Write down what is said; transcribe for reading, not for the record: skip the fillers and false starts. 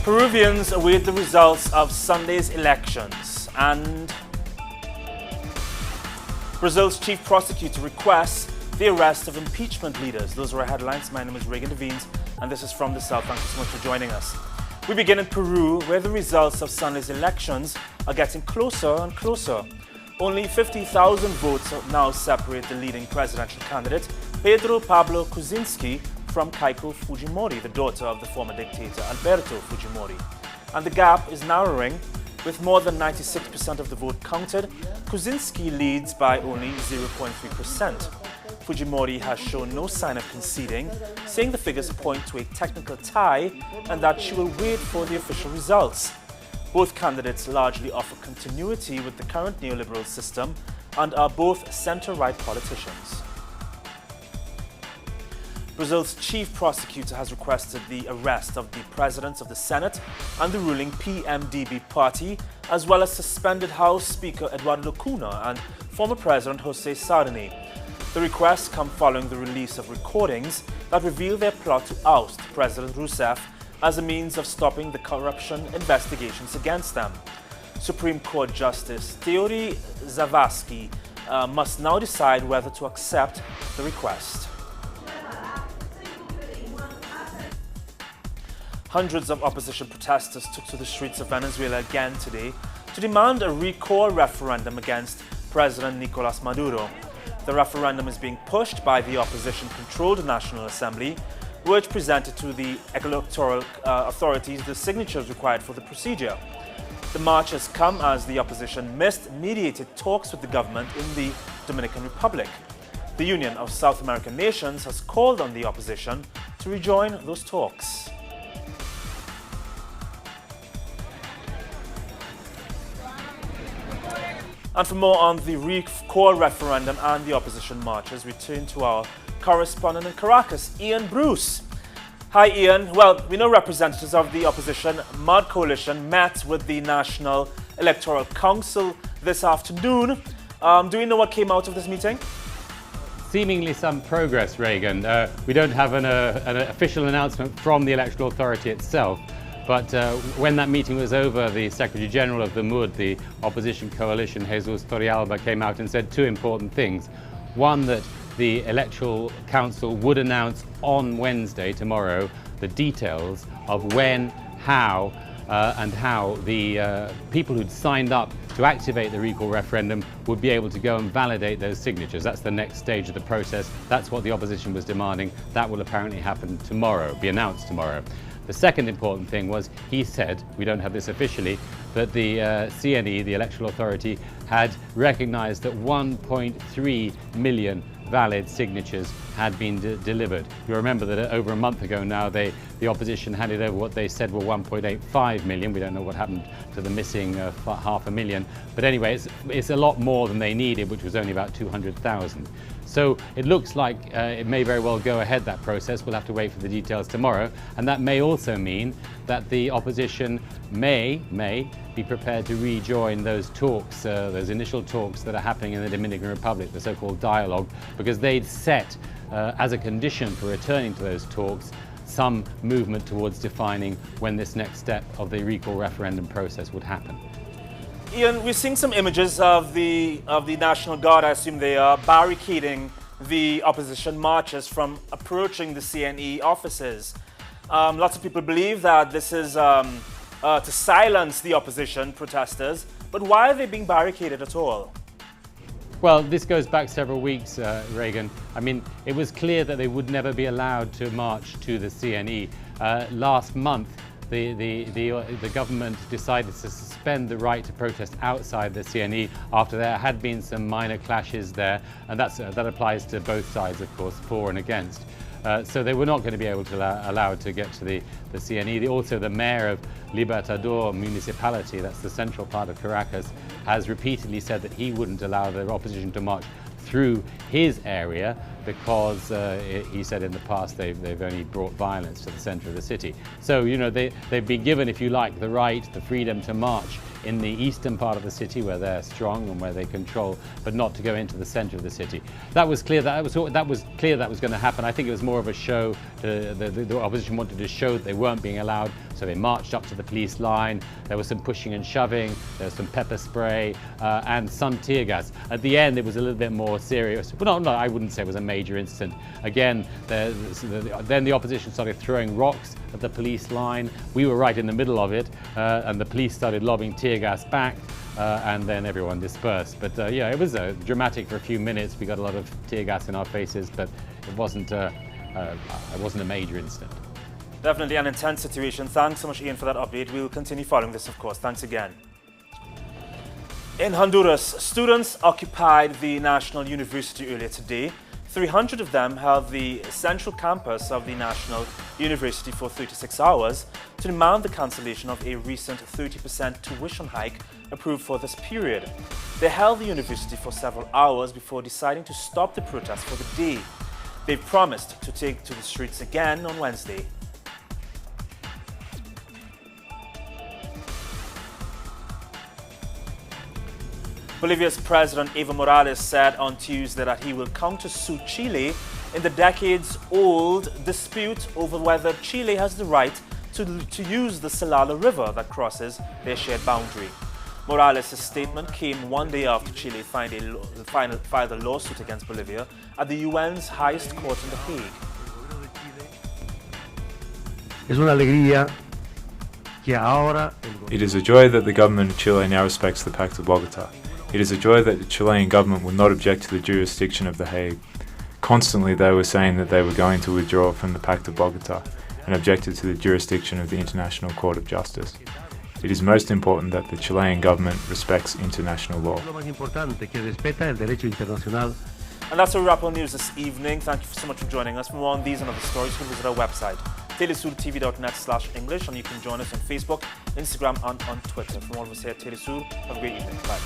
Peruvians await the results of Sunday's elections, and Brazil's chief prosecutor requests the arrest of impeachment leaders. Those are our headlines. My name is Reagan Devines, and this is from the South. Thank you so much for joining us. We begin in Peru, where the results of Sunday's elections are getting closer and closer. Only 50,000 votes now separate the leading presidential candidate, Pedro Pablo Kuczynski, from Keiko Fujimori, the daughter of the former dictator Alberto Fujimori. And the gap is narrowing. With more than 96% of the vote counted, Kuczynski leads by only 0.3%. Fujimori has shown no sign of conceding, saying the figures point to a technical tie and that she will wait for the official results. Both candidates largely offer continuity with the current neoliberal system and are both centre-right politicians. Brazil's chief prosecutor has requested the arrest of the presidents of the Senate and the ruling PMDB party, as well as suspended House Speaker Eduardo Cunha and former President José Sarney. The requests come following the release of recordings that reveal their plot to oust President Rousseff as a means of stopping the corruption investigations against them. Supreme Court Justice Teori Zavascki must now decide whether to accept the request. Hundreds of opposition protesters took to the streets of Venezuela again today to demand a recall referendum against President Nicolás Maduro. The referendum is being pushed by the opposition-controlled National Assembly, which presented to the electoral authorities the signatures required for the procedure. The march has come as the opposition missed mediated talks with the government in the Dominican Republic. The Union of South American Nations has called on the opposition to rejoin those talks. And for more on the recall referendum and the opposition marches, we turn to our correspondent in Caracas, Ian Bruce. Hi Ian. Well, we know representatives of the opposition MUD coalition met with the National Electoral Council this afternoon. Do we know what came out of this meeting? Seemingly some progress, Reagan. We don't have an official announcement from the Electoral Authority itself. But when that meeting was over, the Secretary General of the MUD, the opposition coalition, Jesus Torrealba, came out and said two important things. One, that the Electoral Council would announce on Wednesday, tomorrow, the details of when, how, and how the people who'd signed up to activate the recall referendum would be able to go and validate those signatures. That's the next stage of the process. That's what the opposition was demanding. That will apparently happen tomorrow, be announced tomorrow. The second important thing was, he said, we don't have this officially, that the CNE, the Electoral Authority, had recognised that 1.3 million valid signatures had been delivered. You remember that over a month ago now, the opposition handed over what they said were 1.85 million. We don't know what happened to the missing 500,000. But anyway, it's a lot more than they needed, which was only about 200,000. So it looks like it may very well go ahead, that process. We'll have to wait for the details tomorrow. And that may also mean that the opposition may be prepared to rejoin those talks, those initial talks that are happening in the Dominican Republic, the so-called dialogue, because they'd set as a condition for returning to those talks some movement towards defining when this next step of the recall referendum process would happen. Ian, we're seeing some images of the National Guard, I assume they are, barricading the opposition marchers from approaching the CNE offices. Lots of people believe that this is to silence the opposition protesters, but why are they being barricaded at all? Well, this goes back several weeks, Reagan. I mean, it was clear that they would never be allowed to march to the CNE. Last month, the government decided to suspend the right to protest outside the CNE after there had been some minor clashes there, and that applies to both sides, of course, for and against. So they were not going to be able to allowed to get to the CNE. Also, the mayor of Libertador municipality, that's the central part of Caracas, has repeatedly said that he wouldn't allow the opposition to march through his area because he said in the past they've only brought violence to the center of the city. So, you know, they've been given, if you like, the right, the freedom to march in the eastern part of the city where they're strong and where they control, but not to go into the center of the city. That was clear. That was clear that was going to happen. I think it was more of a show. The opposition wanted to show that they weren't being allowed, So they marched up to the police line. There was some pushing and shoving. There was some pepper spray and some tear gas. At the end, it was a little bit more serious. Well, no, I wouldn't say it was a major incident. Again, then the opposition started throwing rocks at the police line. We were right in the middle of it, and the police started lobbing tear gas back. And then everyone dispersed. But yeah, it was dramatic for a few minutes. We got a lot of tear gas in our faces, but it wasn't a major incident. Definitely an intense situation. Thanks so much, Ian, for that update. We will continue following this, of course. Thanks again. In Honduras, students occupied the National University earlier today. 300 of them held the central campus of the National University for 36 hours to demand the cancellation of a recent 30% tuition hike approved for this period. They held the university for several hours before deciding to stop the protest for the day. They've promised to take to the streets again on Wednesday. Bolivia's President Evo Morales said on Tuesday that he will countersue Chile in the decades-old dispute over whether Chile has the right to use the Silala River that crosses their shared boundary. Morales' statement came one day after Chile filed a lawsuit against Bolivia at the UN's highest court in The Hague. It is a joy that the government of Chile now respects the Pact of Bogota. It is a joy that the Chilean government will not object to the jurisdiction of The Hague. Constantly they were saying that they were going to withdraw from the Pact of Bogota and objected to the jurisdiction of the International Court of Justice. It is most important that the Chilean government respects international law. And that's our wrap on news this evening. Thank you so much for joining us. For more on these and other stories, you can visit our website, telesurtv.net/English, and you can join us on Facebook, Instagram, and on Twitter. From all of us here at TeleSur, have a great evening. Bye.